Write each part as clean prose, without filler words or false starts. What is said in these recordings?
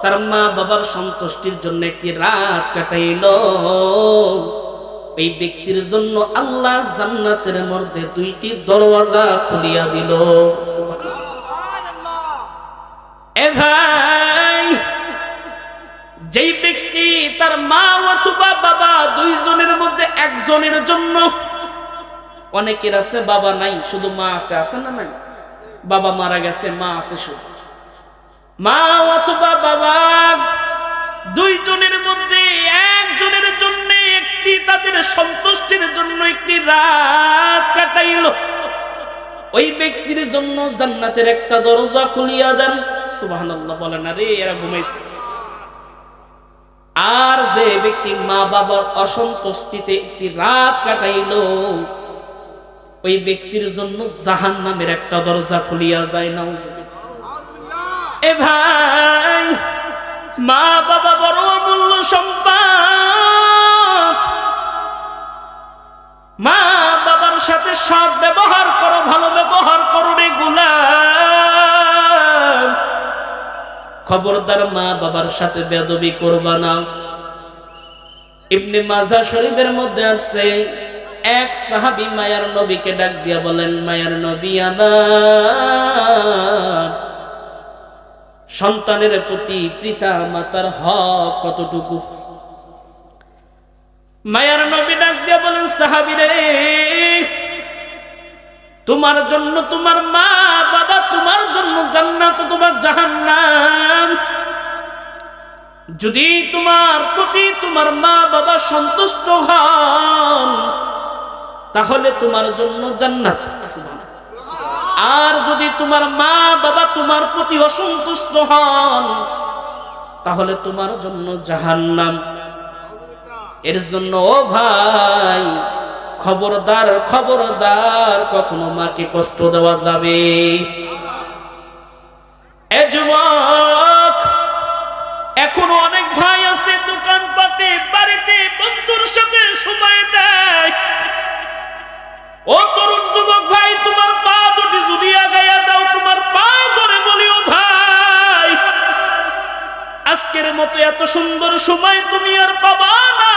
তার মা বাবার সন্তুষ্টির জন্য একটি রাত কাটাইলো, এই ব্যক্তির জন্য আল্লাহ জান্নাতের মধ্যে দুইটি দরওয়াজা খুলিয়া দিল। এ ভাই, যেই ব্যক্তি তার মা অথবা বাবা দুইজনের মধ্যে একজনের জন্য, অনেকের আছে বাবা নাই শুধু মা আছে, আছে না নাই? বাবা মারা গেছে, মা আছে শুধু। মা অথবা বাবা দুইজনের মধ্যে একজনের জন্য একটি, তাদের সন্তুষ্টির জন্য একটি রাত কাটাইল, ওই ব্যক্তির জন্য জান্নাতের একটা দরজা খুলিয়া দেন। সুবহানাল্লাহ বলেন না রে, এরা ঘুমাইছে। আর যে ব্যক্তি মা বাবার অসন্তুষ্টিতে একটি রাত কাটাইল, ওই ব্যক্তির জন্য জাহান্নামের একটা দরজা খুলিয়া যায়। নাউজুবিল্লাহ। এ ভাই, মা বাবা বড় অমূল্য সম্পদ। মা বাবার সাথে সৎ ব্যবহার করো, ভালো ব্যবহার করো রে গোলাম। খবরদার মা বাবার সাথে বেয়াদবি করবা না। ইবনে মাজাহ শরীফের মধ্যে আছে, এক সাহাবী মায়ার নবীকে ডাক দিয়া বলেন, মায়ার নবী আমার, সন্তানের প্রতি পিতা মাতার হক কতটুকু? মায়ার নবী ডাক দিয়া বলেন, সাহাবী রে, তোমার জন্য তোমার মা বাবা, তোমার জন্য জান্নাত, তোমার জাহান্নাম। যদি তোমার প্রতি তোমার মা বাবা সন্তুষ্ট হন, তাহলে তোমার জন্য জান্নাত। আর যদি তোমার মা বাবা তোমার প্রতি অসন্তুষ্ট হন, তাহলে তোমার জন্য জাহান্নাম। এর জন্য ও ভাই, খবরদার খবরদার, কখনো মাকে কষ্ট দেওয়া যাবে। এ যুবক, এখনো অনেক ভাই আছে দোকানপাটে, বাড়িতে বন্ধুর সাথে সময় দেয়। ও তরুণ যুবক ভাই, তোমার পা দুটি যদি আগাইয়া দাও, তোমার পা ধরে বলিও, ভাই আজকের মতো এত সুন্দর সময় তুমি আর পাবা না।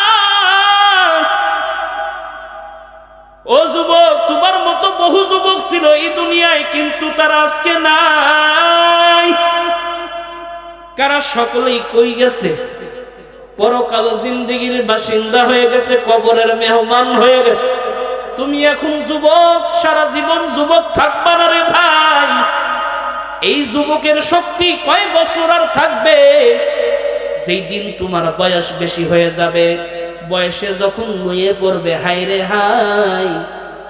ও যুবক, তোমার মতো বহু যুবক ছিল এই দুনিয়ায়, কিন্তু তারা আজকে নাই। কারা? সকলেই কই গেছে? পরকাল জিন্দেগির বাসিন্দা হয়ে গেছে, কবরের মেহমান হয়ে গেছে। তুমি এখন যুবক, সারা জীবন যুবক থাকবা না রে ভাই। এই যুবকের শক্তি কয় বছর আর থাকবে? যেই দিন তোমার বয়স বেশি হয়ে যাবে, বয়সে যখন নুয়ে পড়বে, হায় রে হায়,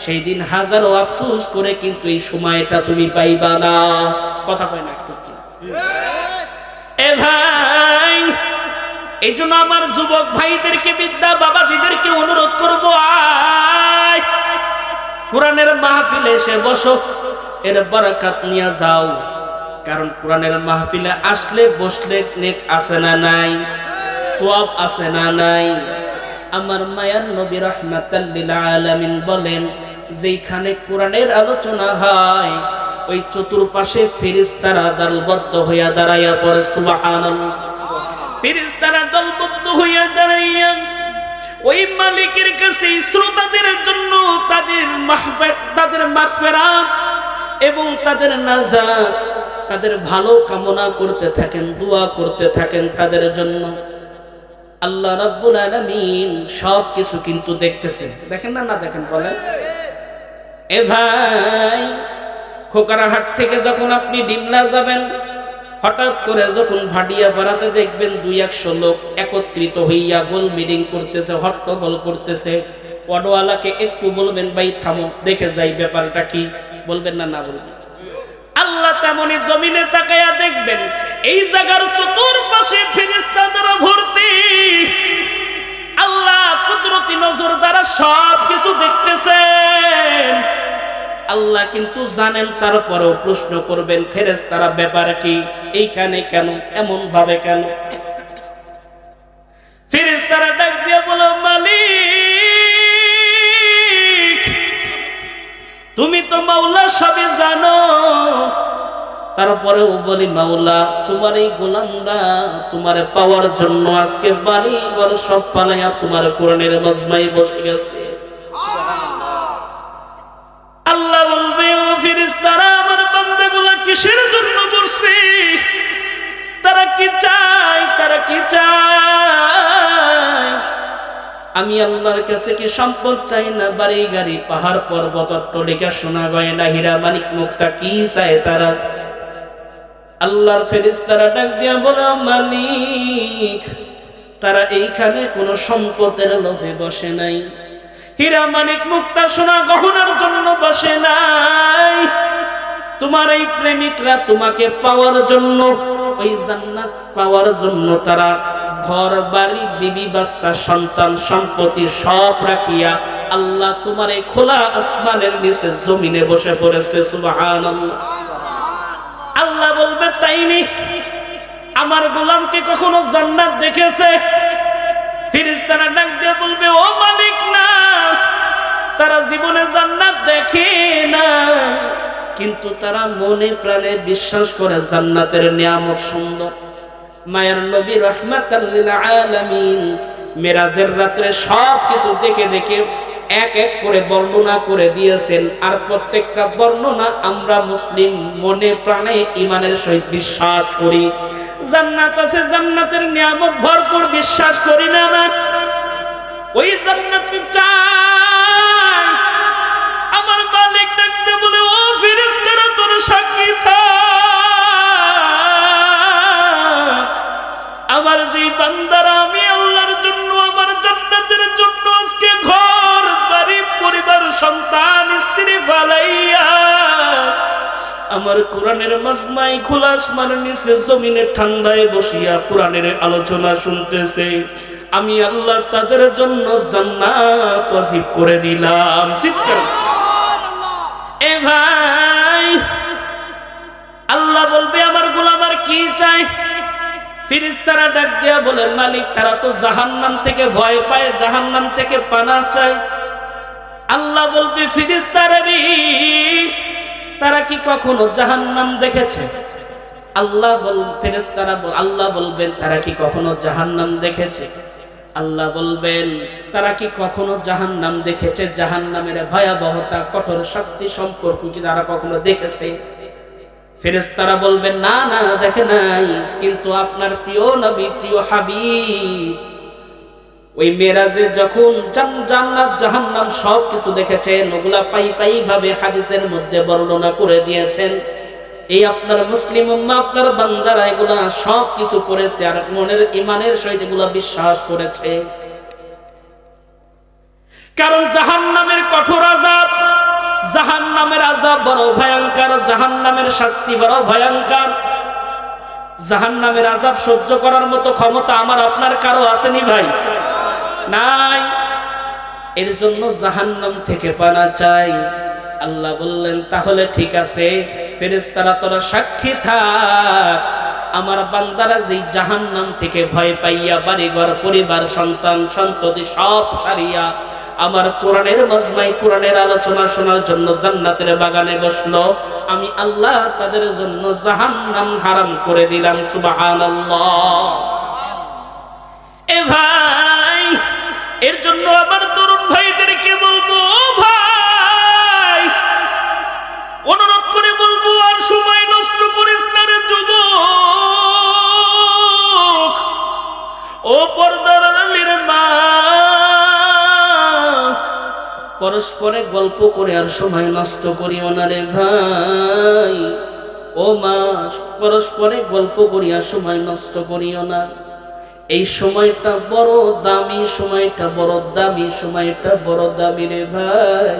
সেই দিন হাজারো আফসোস করে কিন্তু এই সময়টা তুমি পাইবা না। কথা কয় না একটু? এ ভাই, এই জন্য আমার যুবক ভাইদেরকে, বিদ্যা বাবাজিদেরকে অনুরোধ করবো, আয় কোরআনের মাহফিলে এসে বসো, এর বরকত নিয়ে যাও। কারণ কোরআনের মাহফিলে আসলে বসলে নেক আছে না নাই? সওয়াব আছে না নাই? আমার মায়ার নবী রাহমাতাল লিল আলামিন বলেন, যেখানে কোরআনের আলোচনা হয়, ওই চতুর্পাশে ফেরেশতারা দলবদ্ধ হইয়া দাঁড়াইয়া পড়ে। সুবহানাল্লাহ। ফেরেশতারা দলবদ্ধ হইয়া দাঁড়াইয়া ওই মালিকের কাছে শ্রোতাদের জন্য তাদের মাহবাত, তাদের মাগফিরাত এবং তাদের নাজাত, তাদের ভালো কামনা করতে থাকেন, দোয়া করতে থাকেন তাদের জন্য। আল্লাহ রাব্বুল আলামিন সবকিছু কিন্তু দেখতেছেন। দেখেন না? না দেখেন? বলেন। এ ভাই, খোকারাহাট থেকে যখন আপনি ডিমলা যাবেন, হঠাৎ করে যখন ভাটিয়া পাড়াতে দেখবেন 200 লোক একত্রিত হইয়া গোল মিটিং করতেছে, হট্টগোল করতেছে, অটোওয়ালাকে একটু বলবেন, ভাই থামো, দেখে যাই ব্যাপারটা কি। বলবেন না? না বলবেন। আল্লাহ তেমনি জমিনে তাকায়া দেখবেন, এই জায়গার চতুর্পাশে ফেরেশতা দ্বারা ভর্তি। আল্লাহ কুদরতি নজর দ্বারা সব কিছু দেখতেছেন। আল্লাহ কিন্তু জানেন, তারপরেও প্রশ্ন করবেন, ফেরেশতারা ব্যাপার কি, এইখানে কেন, এমন ভাবে কেন? ফেরেশতারা ডাক দিয়ে বলো, মালিক তুমি তো মাওলা, সবই জানো। তারপরেও বলি মাওলা, তোমার এই গোলামরা তোমারে পাওয়ার জন্য আজকে বাড়ি ঘর সব পালাইয়া তোমার কোরআনের মজমায় বসে গেছে। আল্লাহ বলবে, ও ফেরেশতারা, আমার বান্দাগুলা কিসের জন্য বসছে? তারা কি চায়? তারা কি চায়? আমি আল্লাহর কাছে কি সম্পদ চাই না? বাড়ি গাড়ি, পাহাড় পর্বত, অট্টালিকা, সোনা গয়না, হীরা মানিক মুক্তা, কি চায় তারা? আল্লাহর ফেরেশতারা ডাক দিয়া বলে, মালিক, তারা এইখানে কোনো সম্পদের লোভে বসে নাই, হীরা মানিক মুক্তা সোনা গহনার জন্য বসে নাই। তোমার এই প্রেমিকরা তোমাকে পাওয়ার জন্য, ওই জান্নাত পাওয়ার জন্য তারা ঘর বাড়ি, বিবি বাচ্চা, সন্তান সম্পত্তি সব রাখিয়া আল্লাহ তোমার এই খোলা আসমানের নিচে জমিনে বসে পড়েছে। সুবহানাল্লাহ। আল্লাহ বলবে, তাইনি? আমার গোলামকে কখনো জান্নাত দেখেছে? ফেরেশতারা ডাক দিয়ে বলবে, ও মালিক, না, তারা জীবনে জান্নাত দেখে না, কিন্তু তারা মনে প্রাণে বিশ্বাস করে জান্নাতের নিয়ামত সুন্দর। মায়ার নবী রাহমাতাল লিল আলামিন মেরাজের রাতে সব কিছু দেখে দেখে এক এক করে বর্ণনা করে দিয়েছেন। আর প্রত্যেকটা বর্ণনা আমরা মুসলিম মনে প্রাণে ঈমানের সহিত বিশ্বাস করি। জান্নাত আছে, জান্নাতের নিয়ামত ভরপুর, বিশ্বাস করি না? না, ওই জান্নাত চাই। আমার মালিক ডাকতে বলে, ও ফেরেশতারা, তোর সাক্ষী থাক, আমার যে বান্দারা আমি আল্লাহর জন্য, আমার জান্নাতের জন্য আজকে ঘর বাড়ি, পরিবার, সন্তান, স্ত্রী ফালাইয়া আমার কোরআনের মাজমায় খোলা আসমানের নিচে জমিনে ঠান্ডায় বসিয়া কোরআনের আলোচনা শুনতেছে, আমি আল্লাহ তাদের জন্য জান্নাত ওয়াজিব করে দিলাম। চিৎকার। এ ভাই, আল্লাহ বলবে, আমার গোলাম আর কি চায়? ফেরেশতারা ডাক দিয়া বলে, মালিক, তারা তো জাহান্নাম থেকে ভয় পায়, জাহান্নাম থেকে পানা চায়। আল্লাহ বলবে, ফেরেশতারা রে, তারা কি কখনো জাহান্নাম দেখেছে? আল্লাহ বলবেন, তারা কি কখনো জাহান্নাম দেখেছে? আল্লাহ বলবেন, তারা কি কখনো জাহান্নাম দেখেছে? জাহান্নামের ভয়াবহতা, কঠোর শাস্তি সম্পর্কে কি তারা কখনো দেখেছে? ফেরেশতারা বলবেন, না, না, দেখে নাই। কিন্তু আপনার প্রিয় নবী, প্রিয় হাবিব ওই মেরাজে যখন জান্নাত জাহান্নাম সব কিছু দেখেছেন, ওগুলা পাই পাই ভাবে হাদিসের মধ্যে বর্ণনা করে দিয়েছেন। এই আপনার মুসলিম উম্মাহ, আপনার বান্দারা এগুলা সব কিছু করেছে আর মনের ঈমানের সহিত এগুলা বিশ্বাস করেছে। কারণ জাহান্নামের কঠোর আযাব, জাহান্নামের আযাব বড় ভয়ঙ্কর, জাহান্নামের শাস্তি বড় ভয়ঙ্কর। জাহান্নামের আযাব সহ্য করার মতো ক্ষমতা আমার আপনার কারো আসেনি ভাই? নাই। এর জন্য জাহান্নাম থেকে পানা চাই। আল্লাহ বললেন, তাহলে ঠিক আছে ফেরেশতারা, তোরা সাক্ষী থাক, আমার বান্দারা যেই জাহান্নাম থেকে ভয় পাইয়া বাড়িঘর, পরিবার, সন্তান সন্ততি সব ছাড়িয়া আমার কোরআনের মাজমায় কোরআনের আলোচনা শোনার জন্য জান্নাতের বাগানে বসলো, আমি আল্লাহ তাদের জন্য জাহান্নাম হারাম করে দিলাম। সুবহানাল্লাহ। এ ভাই, এর জন্য আমার তরুণ ভাইদেরকে বলবো, ভাই, অনুরোধ করে বলবো, আর সময় নষ্ট করিস না রে যুবক। ও পর্দার আলীর মা, পরস্পরে গল্প করে আর সময় নষ্ট করিও না রে ভাই। ও মা, পরস্পরে গল্প করিয়া সময় নষ্ট করিও না। এই সময়টা বড় দামি, সময়টা বড় দামি, সময়টা বড় দামি রে ভাই।